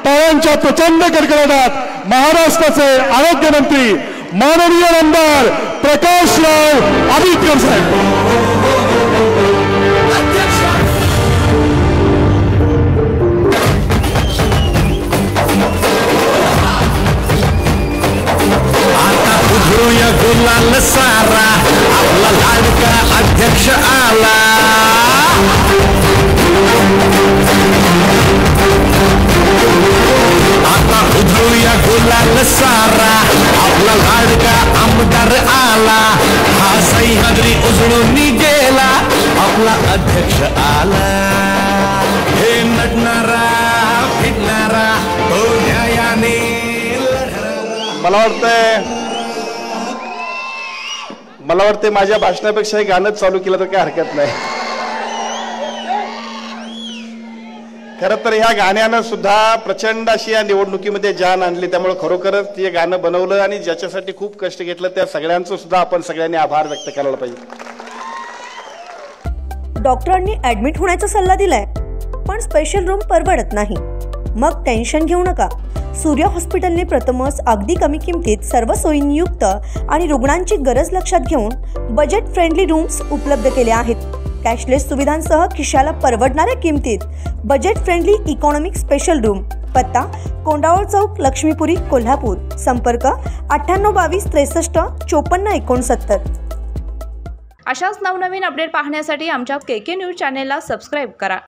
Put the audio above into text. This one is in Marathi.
टाळ्यांच्या प्रचंड कडकडाटात महाराष्ट्राचे आरोग्य मंत्री माननीय आमदार प्रकाशराव आंबेडकर साहेब। गुलाल सारा आपला लाडका अध्यक्ष आला। आता उधळूया गुलाल सारा आपला लाडका आमदार आला। हा सह्याद्री उजळून गेला आपला अध्यक्ष आला। हे नटणारा फिरणारा तो न्यायाने मला वाटतं माझ्या भाषणापेक्षा हे गाणं चालू केलं तर काही हरकत नाही। खरं तर ह्या गाण्यानं सुद्धा प्रचंड अशी या निवडणुकीमध्ये जान आणली। त्यामुळे खरोखरच ते गाणं बनवलं आणि ज्याच्यासाठी खूप कष्ट घेतलं त्या सगळ्यांचं सुद्धा आपण सगळ्यांनी आभार व्यक्त करायला पाहिजे। डॉक्टरांनी ऍडमिट होण्याचा सल्ला दिलाय, पण स्पेशल रूम परवडत नाही। मग टेन्शन घेऊ नका। सूर्या हॉस्पिटलने प्रथमच अगदी कमी किमतीत सर्व सोयींयुक्त आणि रुग्णांची गरज लक्षात घेऊन बजेट फ्रेंडली रूम्स उपलब्ध केले आहेत। कॅशलेस सुविधांसह खिशाला परवडणाऱ्या किमतीत budget friendly economic special room. पत्ता कोंडावळ चौक, लक्ष्मीपुरी, कोल्हापूर। संपर्क 9822 63 54 69। अशाच नवनवीन अपडेट पाहण्यासाठी आमच्या KK न्यूज चॅनेलला सबस्क्राईब करा।